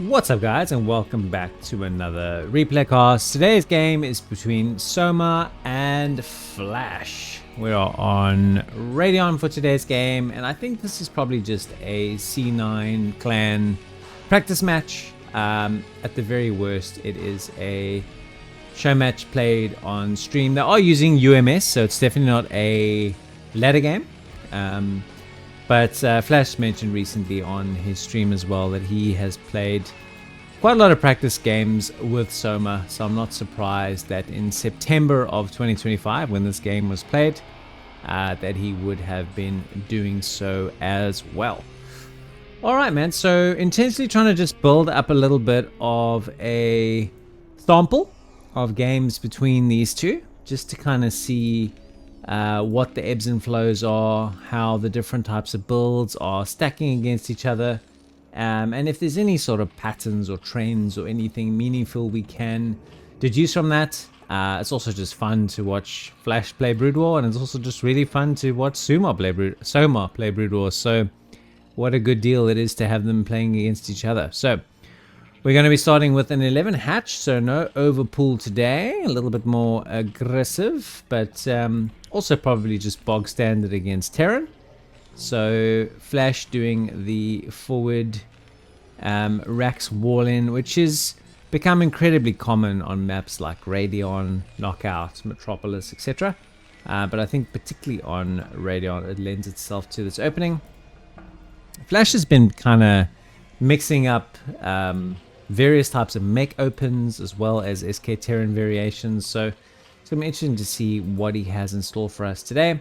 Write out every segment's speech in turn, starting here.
What's up guys, and welcome back to another replay cast. Today's game is between Soma and Flash. We are on Radeon for today's game, and I think this is probably just a C9 clan practice match. At the very worst, it is a show match played on stream. They are using UMS, so it's definitely not a ladder game. But Flash mentioned recently on his stream as well that he has played quite a lot of practice games with Soma, so I'm not surprised that in September of 2025, when this game was played, that he would have been doing so as well. Alright man, so intentionally trying to just build up a little bit of a sample of games between these two, just to kind of see what the ebbs and flows are, how the different types of builds are stacking against each other, and if there's any sort of patterns or trends or anything meaningful we can deduce from that. It's also just fun to watch Flash play Broodwar, and it's also just really fun to watch Soma play Broodwar, so what a good deal it is to have them playing against each other. So we're going to be starting with an 11 hatch, so no overpool today, a little bit more aggressive, but also probably just bog standard against Terran. So Flash doing the forward Rax wall in, which is become incredibly common on maps like Radeon, Knockout, Metropolis, etc. But I think particularly on Radeon it lends itself to this opening. Flash has been kind of mixing up various types of mech opens as well as SK Terran variations, so it's going to be interesting to see what he has in store for us today.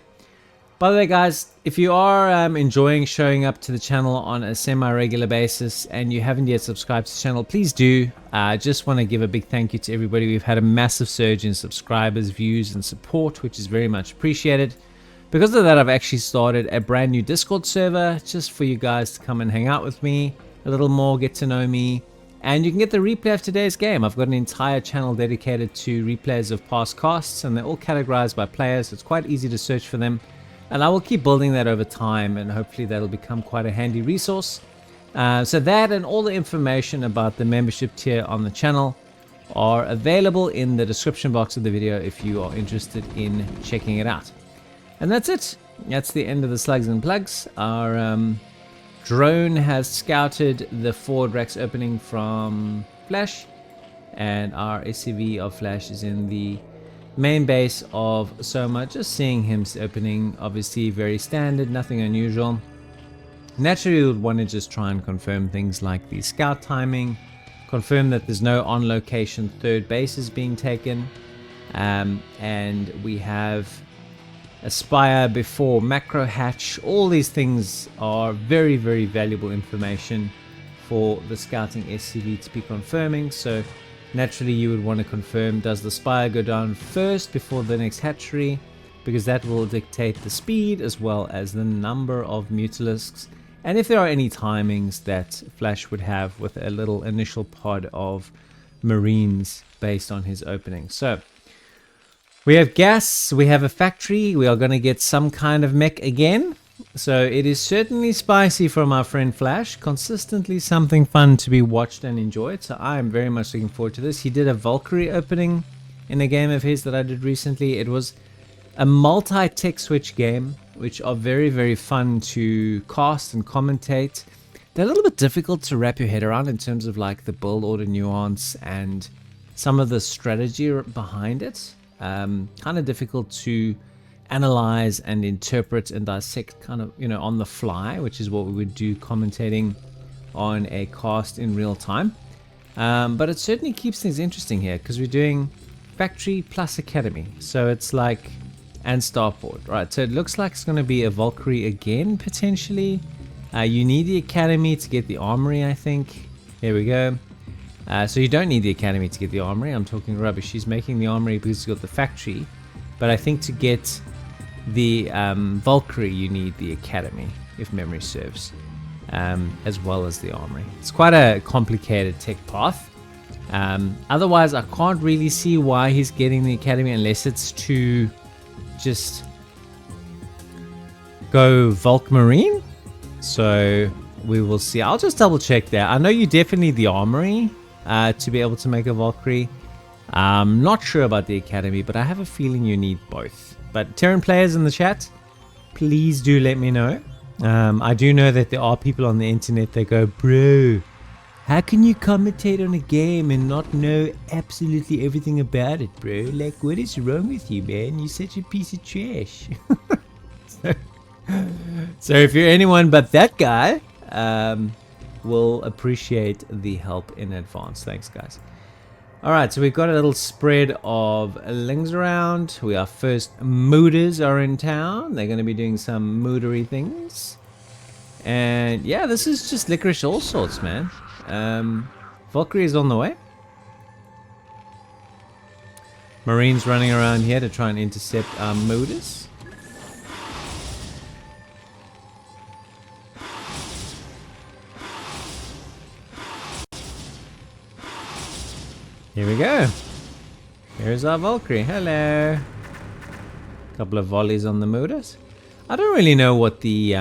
By the way guys, if you are enjoying showing up to the channel on a semi-regular basis and you haven't yet subscribed to the channel, please do. I just want to give a big thank you to everybody. We've had a massive surge in subscribers, views and support, which is very much appreciated. Because of that, I've actually started a brand new Discord server just for you guys to come and hang out with me a little more, get to know me. And you can get the replay of today's game. I've got an entire channel dedicated to replays of past casts, and they're all categorized by players. So it's quite easy to search for them. And I will keep building that over time, and hopefully that'll become quite a handy resource. So that and all the information about the membership tier on the channel are available in the description box of the video if you are interested in checking it out. And that's it. That's the end of the slugs and plugs. Our drone has scouted the forward Rex opening from Flash, and our SCV of Flash is in the main base of Soma, just seeing him opening. Obviously very standard, nothing unusual. Naturally we would want to just try and confirm things like the scout timing, confirm that there's no on location third bases being taken, and we have Aspire before macro hatch. All these things are very, very valuable information for the scouting SCV to be confirming. So naturally you would want to confirm, does the spire go down first before the next hatchery, because that will dictate the speed as well as the number of mutalisks, and if there are any timings that Flash would have with a little initial pod of marines based on his opening. So we have gas, we have a factory, we are going to get some kind of mech again. So it is certainly spicy from our friend Flash, consistently something fun to be watched and enjoyed. So I am very much looking forward to this. He did a Valkyrie opening in a game of his that I did recently. It was a multi-tech switch game, which are very, very fun to cast and commentate. They're a little bit difficult to wrap your head around in terms of like the build order nuance and some of the strategy behind it. Kind of difficult to analyze and interpret and dissect kind of, on the fly, which is what we would do commentating on a cast in real time. But it certainly keeps things interesting here because we're doing factory plus academy. So it's like, and starport, right? So it looks like it's going to be a Valkyrie again, potentially. You need the academy to get the armory, I think. Here we go. So you don't need the academy to get the armory. I'm talking rubbish. She's making the armory because she's got the factory. But I think to get the Valkyrie, you need the academy, if memory serves, as well as the armory. It's quite a complicated tech path. Otherwise, I can't really see why he's getting the academy unless it's to just go Valk Marine. So we will see. I'll just double check that. I know you definitely need the armory to be able to make a Valkyrie. I'm not sure about the academy, but I have a feeling you need both. But Terran players in the chat, please do let me know. I do know that there are people on the internet that go, bro, how can you commentate on a game and not know absolutely everything about it, bro? Like, what is wrong with you, man? You're such a piece of trash. So if you're anyone but that guy, we'll appreciate the help in advance. Thanks, guys. Alright, so we've got a little spread of lings around. Our first mooders are in town. They're going to be doing some moodery things. And yeah, this is just licorice all sorts, man. Valkyrie is on the way. Marines running around here to try and intercept our mooders. Here we go. Here's our Valkyrie. Hello. Couple of volleys on the mooders. I don't really know what the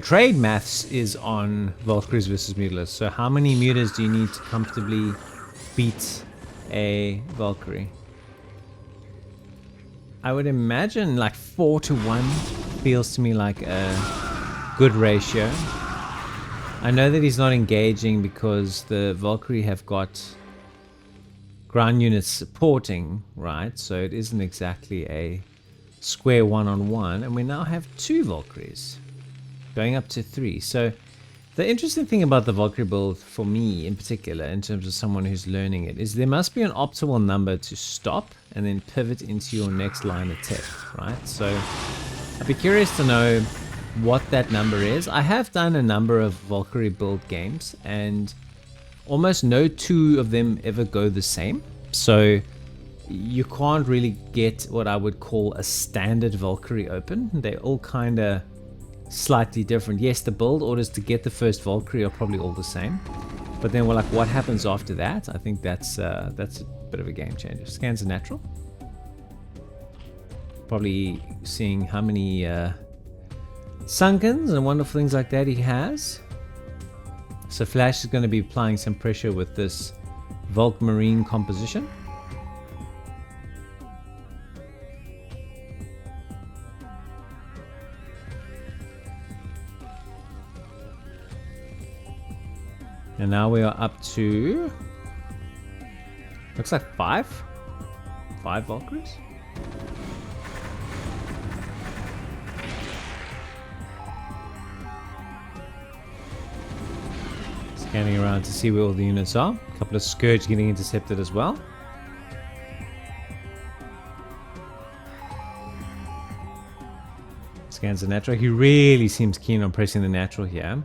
trade maths is on Valkyries versus mutilers. So how many mutilers do you need to comfortably beat a Valkyrie? I would imagine like 4 to 1 feels to me like a good ratio. I know that he's not engaging because the Valkyrie have got ground units supporting, right? So it isn't exactly a square one-on-one, and we now have 2 Valkyries going up to 3. So the interesting thing about the Valkyrie build for me in particular, in terms of someone who's learning it, is there must be an optimal number to stop and then pivot into your next line attack, right? So I'd be curious to know what that number is. I have done a number of Valkyrie build games, and almost no 2 of them ever go the same. So you can't really get what I would call a standard Valkyrie open. They're all kind of slightly different. Yes, the build orders to get the first Valkyrie are probably all the same, but then we're like, what happens after that? I think that's a bit of a game changer. Scans are natural. Probably seeing how many sunkens and wonderful things like that he has. So Flash is going to be applying some pressure with this Valk Marine composition. And now we are up to, looks like 5 Valkyries. Scanning around to see where all the units are. A couple of Scourge getting intercepted as well. Scans the natural. He really seems keen on pressing the natural here.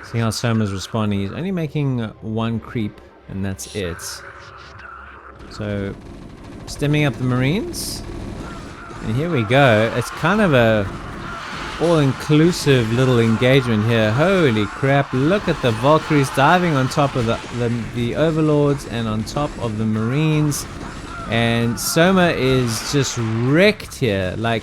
See how Soma's responding. He's only making 1 creep, and that's it. So, stemming up the Marines. And here we go. It's kind of a all-inclusive little engagement here. Holy crap, look at the Valkyries diving on top of the Overlords and on top of the Marines. And Soma is just wrecked here. Like,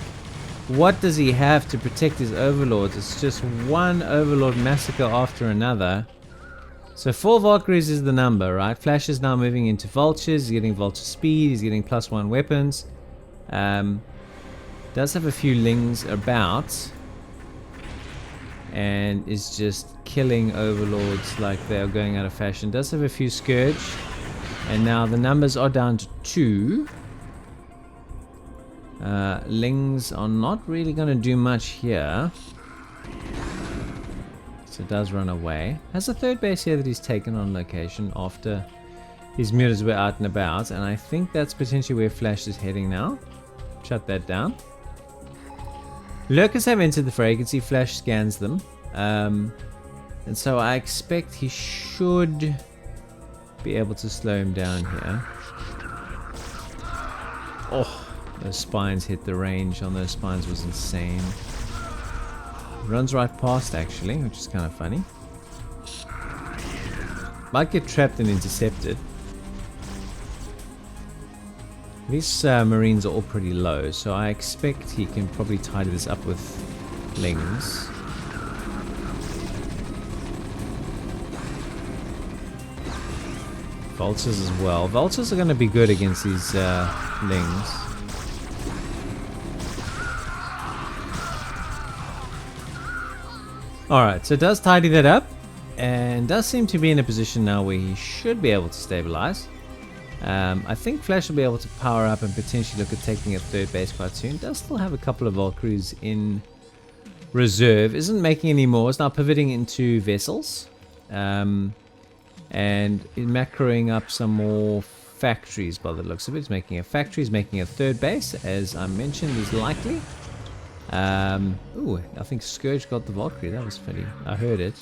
what does he have to protect his Overlords? It's just one Overlord massacre after another. So 4 Valkyries is the number, right? Flash is now moving into Vultures. He's getting Vulture speed. He's getting +1 weapons. Does have a few Lings about. And is just killing Overlords like they are going out of fashion. Does have a few Scourge. And now the numbers are down to 2. Lings are not really going to do much here. So it does run away. Has a 3rd base here that he's taken on location after his mutas were out and about. And I think that's potentially where Flash is heading now. Shut that down. Lurkers have entered the fray. You can see Flash scans them. And so I expect he should be able to slow him down here. Oh, those spines hit the range on those spines was insane. Runs right past actually, which is kind of funny. Might get trapped and intercepted. These Marines are all pretty low, so I expect he can probably tidy this up with Lings. Vultures as well. Vultures are going to be good against these lings. Alright, so it does tidy that up. And does seem to be in a position now where he should be able to stabilize. I think Flash will be able to power up and potentially look at taking a third base quite soon. Does still have a couple of Valkyries in reserve. Isn't making any more. It's now pivoting into vessels. And macroing up some more factories by the looks of it. He's making a factory. He's making a third base, as I mentioned, is likely. Ooh, I think Scourge got the Valkyrie. That was funny. I heard it.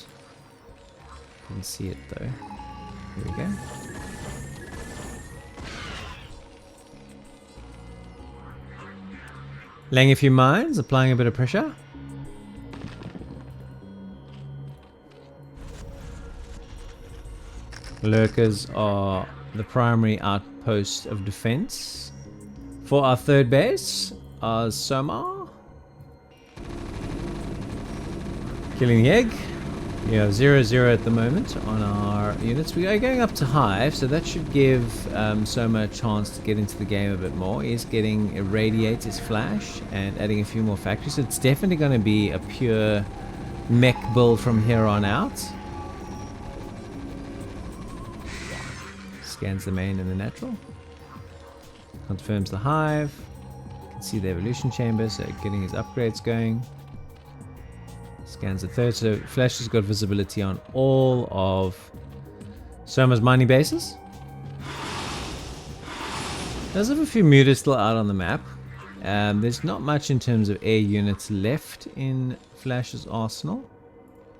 Didn't see it though. Here we go. Laying a few mines, applying a bit of pressure. Lurkers are the primary outpost of defense. For our third base, Soma. Killing the egg. We have 0-0 at the moment on our units. We are going up to hive, so that should give Soma a chance to get into the game a bit more. He's getting irradiate his flash and adding a few more factories. So it's definitely going to be a pure mech build from here on out. Scans the main and the natural. Confirms the hive. You can see the evolution chamber, so getting his upgrades going. Scans the third, so Flash has got visibility on all of Soma's mining bases. Does have a few mutas still out on the map. There's not much in terms of air units left in Flash's arsenal.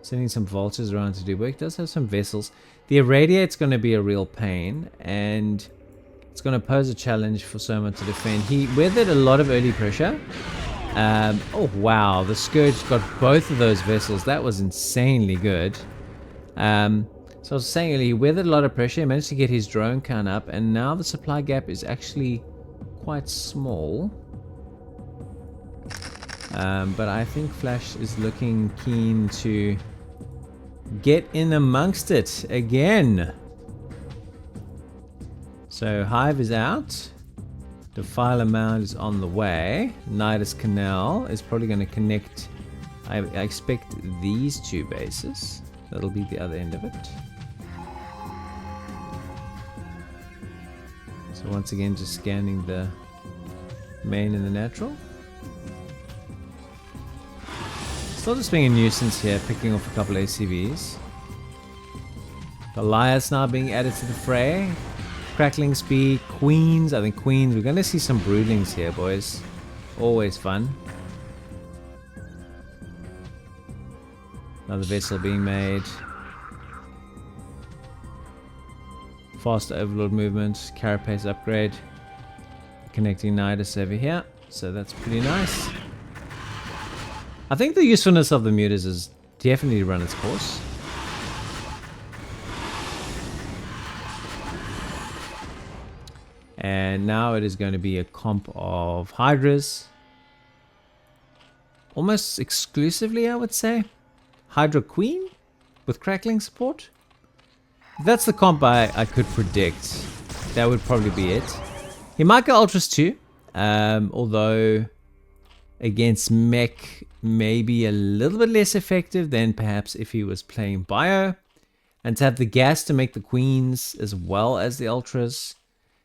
Sending some vultures around to do work. Does have some vessels. The irradiate's going to be a real pain, and it's going to pose a challenge for Soma to defend. He weathered a lot of early pressure. Oh wow, the Scourge got both of those vessels. That was insanely good. So I was saying, he weathered a lot of pressure, he managed to get his drone count up, and now the supply gap is actually quite small. But I think Flash is looking keen to get in amongst it again. So Hive is out. Defiler Mound is on the way. Nidus Canal is probably going to connect. I expect these two bases. That'll be the other end of it. So once again, just scanning the main and the natural. Still just being a nuisance here, picking off a couple ACVs. Goliath's now being added to the fray. Crackling speed, queens. I think queens. We're going to see some broodlings here, boys. Always fun. Another vessel being made. Faster overlord movement. Carapace upgrade. Connecting Nidus over here. So that's pretty nice. I think the usefulness of the mutas is definitely run its course. And now it is going to be a comp of Hydras. Almost exclusively, I would say. Hydra Queen with crackling support. If that's the comp I could predict, that would probably be it. He might go Ultras too. Although against mech, maybe a little bit less effective than perhaps if he was playing Bio. And to have the gas to make the Queens as well as the Ultras,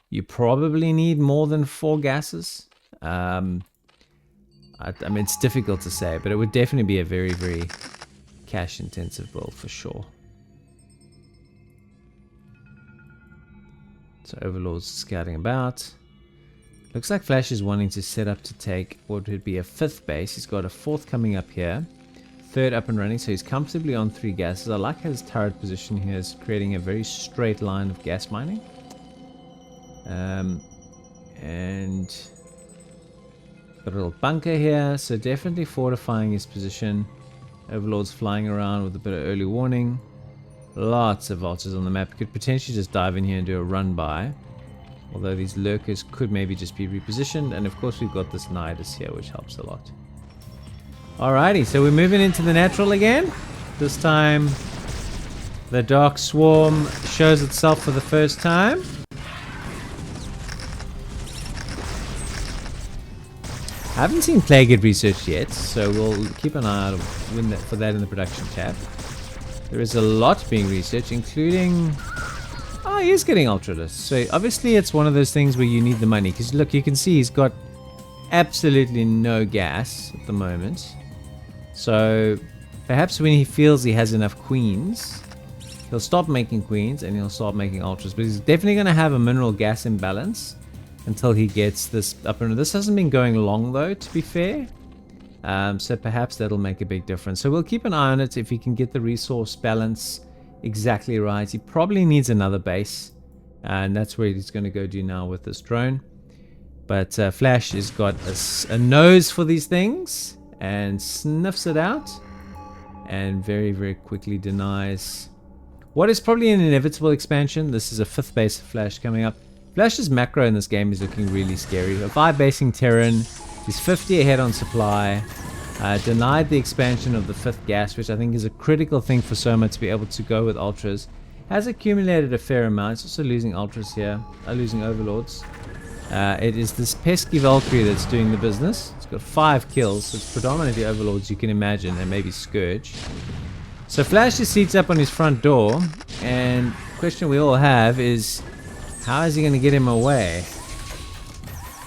you probably need more than 4 gases. I mean, it's difficult to say, but it would definitely be a very, very cash-intensive build for sure. So Overlord's scouting about. Looks like Flash is wanting to set up to take what would be a 5th base. He's got a 4th coming up here. 3rd up and running, so he's comfortably on 3 gases. I like his turret position here, is creating a very straight line of gas mining. And got a little bunker here, so definitely fortifying his position. Overlord's flying around with a bit of early warning. Lots of vultures on the map. Could potentially just dive in here and do a run by. Although these lurkers could maybe just be repositioned. And of course we've got this Nidus here, which helps a lot. Alrighty, so we're moving into the natural again. This time The Dark Swarm shows itself for the first time. I haven't seen Plague get researched yet, so we'll keep an eye out for that in the production tab. There is a lot being researched, including... Oh, he is getting Ultralisk. So obviously it's one of those things where you need the money. Because look, you can see he's got absolutely no gas at the moment. So perhaps when he feels he has enough queens, he'll stop making queens and he'll start making ultras. But he's definitely going to have a mineral gas imbalance until he gets this up and this hasn't been going long though, to be fair. So perhaps that'll make a big difference. So we'll keep an eye on it if he can get the resource balance exactly right. He probably needs another base, and that's where he's going to go do now with this drone. But Flash has got a nose for these things and sniffs it out and very, very quickly denies what is probably an inevitable expansion. This is a 5th base of Flash coming up. Flash's macro in this game is looking really scary. A 5-basing Terran, he's 50 ahead on supply, denied the expansion of the 5th gas, which I think is a critical thing for Soma to be able to go with ultras. Has accumulated a fair amount. It's also losing ultras here, losing overlords. It is this pesky Valkyrie that's doing the business. It's got 5 kills, so it's predominantly overlords, you can imagine, and maybe Scourge. So Flash just seats up on his front door, and the question we all have is, how is he going to get him away?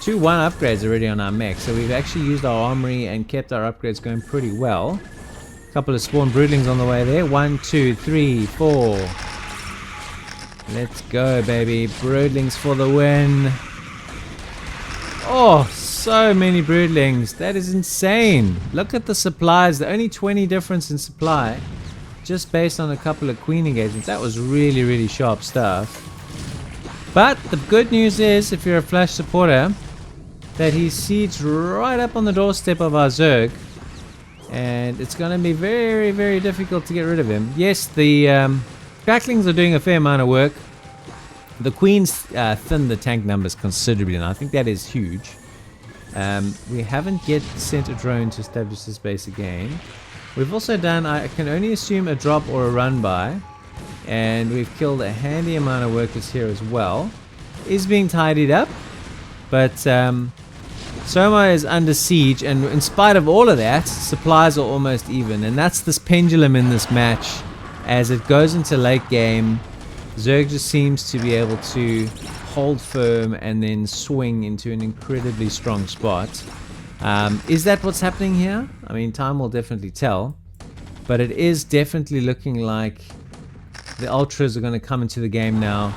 2 1 upgrades already on our mech, so we've actually used our armory and kept our upgrades going pretty well. A couple of spawn broodlings on the way there. 1, 2, 3, 4. Let's go, baby. Broodlings for the win. Oh, so many broodlings. That is insane. Look at the supplies. The only 20 difference in supply, just based on a couple of queen engagements. That was really, really sharp stuff. But the good news is, if you're a Flash supporter, that he seats right up on the doorstep of our Zerg, and it's going to be very, very difficult to get rid of him. Yes, the cracklings are doing a fair amount of work. The queens thin the tank numbers considerably, and I think that is huge. We haven't yet sent a drone to establish this base again. We've also done, I can only assume, a drop or a run by, and we've killed a handy amount of workers here as well. Is being tidied up, but Soma is under siege, and in spite of all of that, supplies are almost even, and that's this pendulum in this match. As it goes into late game, Zerg just seems to be able to hold firm and then swing into an incredibly strong spot. Is that what's happening here? I mean, time will definitely tell, but it is definitely looking like the ultras are going to come into the game now.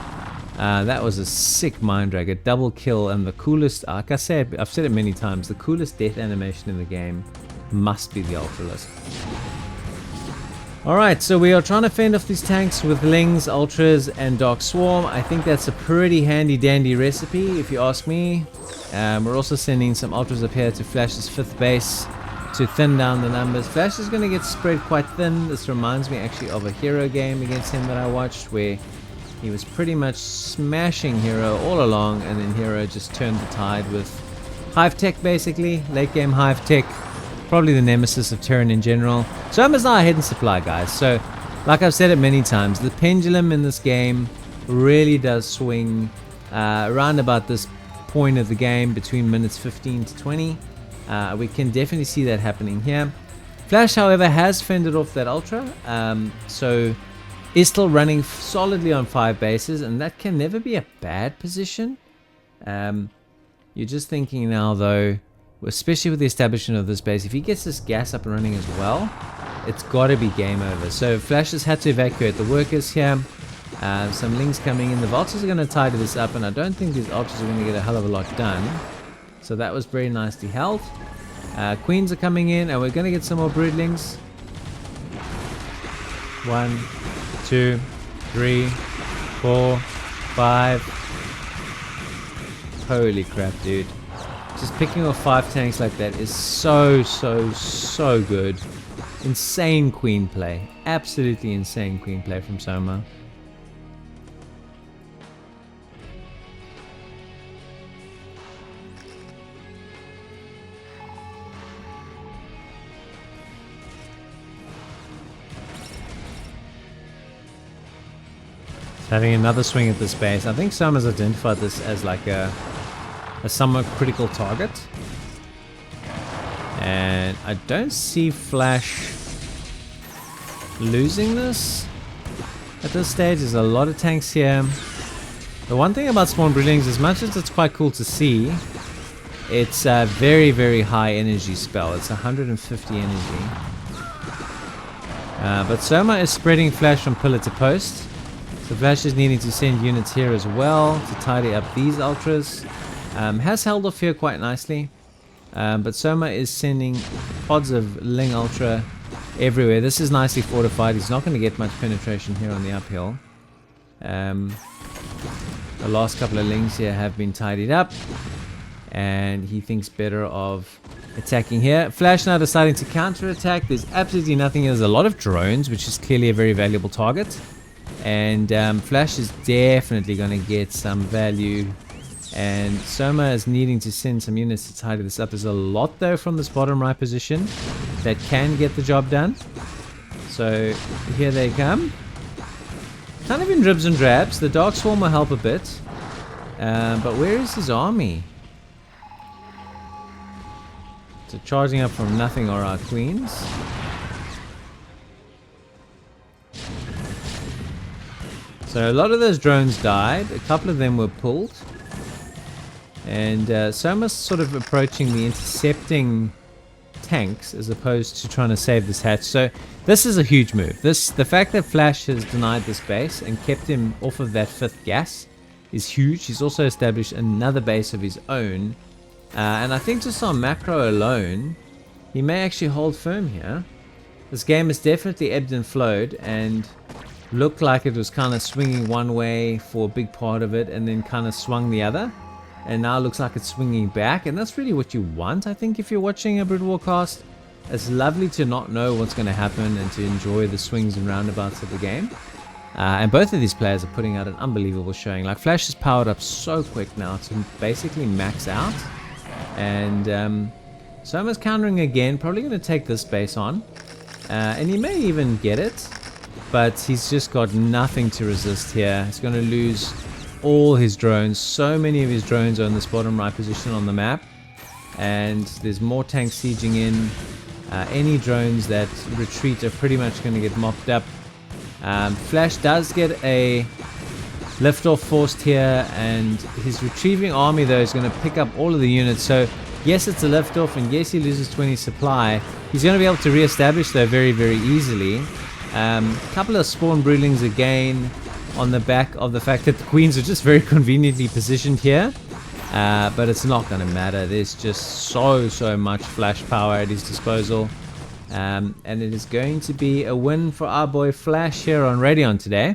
That was a sick mind drag, a double kill, and the coolest, like I said, I've said it many times, the coolest death animation in the game must be the Ultralisk. Alright, so we are trying to fend off these tanks with Lings, Ultras, and Dark Swarm. I think that's a pretty handy dandy recipe, if you ask me. We're also sending some Ultras up here to Flash's 5th base to thin down the numbers. Flash is going to get spread quite thin. This reminds me actually of a Hero game against him that I watched, where he was pretty much smashing Hero all along, and then Hero just turned the tide with Hive Tech, basically. Late game Hive Tech. Probably the nemesis of Terran in general. Soma's now a hidden supply, guys. So, like I've said it many times, the pendulum in this game really does swing around about this point of the game between minutes 15 to 20. We can definitely see that happening here. Flash, however, has fended off that Ultra. So is still running solidly on 5 bases, and that can never be a bad position. You're just thinking now, though, especially with the establishment of this base, if he gets this gas up and running as well, it's got to be game over. So Flash has had to evacuate the workers here. Some Lings coming in. The Vultures are going to tidy this up, and I don't think these Ultras are going to get a hell of a lot done. So that was very nicely held. Queens are coming in, and we're going to get some more Broodlings. 1, 2, 3, 4, 5. Holy crap, dude. Just picking off 5 tanks like that is so good. Insane queen play. Absolutely insane queen play from Soma. Having another swing at this base. I think Soma's identified this as like a somewhat critical target. And I don't see Flash losing this at this stage. There's a lot of tanks here. The one thing about Spawn Broodlings, as much as it's quite cool to see, it's a very, very high energy spell. It's 150 energy. But Soma is spreading Flash from pillar to post. So Flash is needing to send units here as well to tidy up these ultras. Has held off here quite nicely. But Soma is sending pods of Ling Ultra everywhere. This is nicely fortified. He's not going to get much penetration here on the uphill. The last couple of Lings here have been tidied up. And he thinks better of attacking here. Flash now deciding to counter-attack. There's absolutely nothing. There's a lot of drones, which is clearly a very valuable target. And Flash is definitely going to get some value. And Soma is needing to send some units to tidy this up. There's a lot though from this bottom right position that can get the job done. So here they come. Kind of in dribs and drabs. The Dark Swarm will help a bit. But where is his army? So charging up from nothing are our queens. So a lot of those drones died. A couple of them were pulled. And Soma's sort of approaching the intercepting tanks as opposed to trying to save this hatch. So this is a huge move. The fact that Flash has denied this base and kept him off of that 5th gas is huge. He's also established another base of his own. And I think just on macro alone, he may actually hold firm here. This game has definitely ebbed and flowed and looked like it was kind of swinging one way for a big part of it and then kind of swung the other. And now it looks like it's swinging back, and that's really what you want, I think, if you're watching a Broodwar cast. It's lovely to not know what's going to happen and to enjoy the swings and roundabouts of the game. And both of these players are putting out an unbelievable showing. Like, Flash is powered up so quick now to basically max out. And Soma's countering again, probably going to take this base on. And he may even get it, but he's just got nothing to resist here. He's going to lose all his drones. So many of his drones are in this bottom right position on the map, and there's more tanks sieging in. Any drones that retreat are pretty much going to get mopped up. Flash does get a liftoff forced here, and his retrieving army though is going to pick up all of the units. So yes, it's a liftoff, and yes, he loses 20 supply. He's going to be able to re-establish though very, very easily. Couple of Spawn Broodlings again, on the back of the fact that the queens are just very conveniently positioned here. But it's not going to matter. There's just so much Flash power at his disposal. And it is going to be a win for our boy Flash here on Radeon today,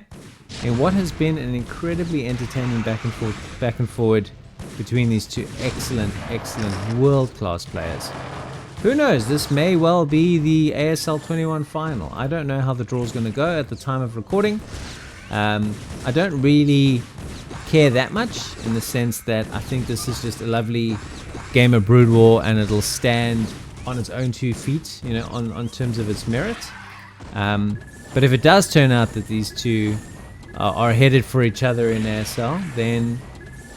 in what has been an incredibly entertaining back and forward between these two excellent world-class players. Who knows, this may well be the ASL 21 final. I don't know how the draw is going to go at the time of recording. I don't really care that much, in the sense that I think this is just a lovely game of Brood War, and it'll stand on its own 2 feet, you know, on terms of its merit. But if it does turn out that these two are headed for each other in ASL, then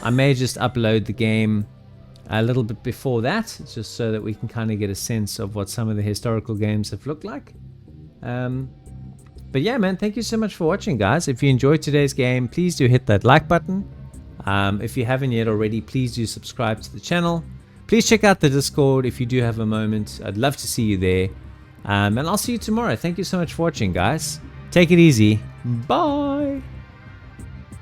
I may just upload the game a little bit before that, just so that we can kind of get a sense of what some of the historical games have looked like. But yeah, man, thank you so much for watching, guys. If you enjoyed today's game, please do hit that like button. If you haven't yet already, please do subscribe to the channel. Please check out the Discord if you do have a moment. I'd love to see you there. And I'll see you tomorrow. Thank you so much for watching, guys. Take it easy. Bye.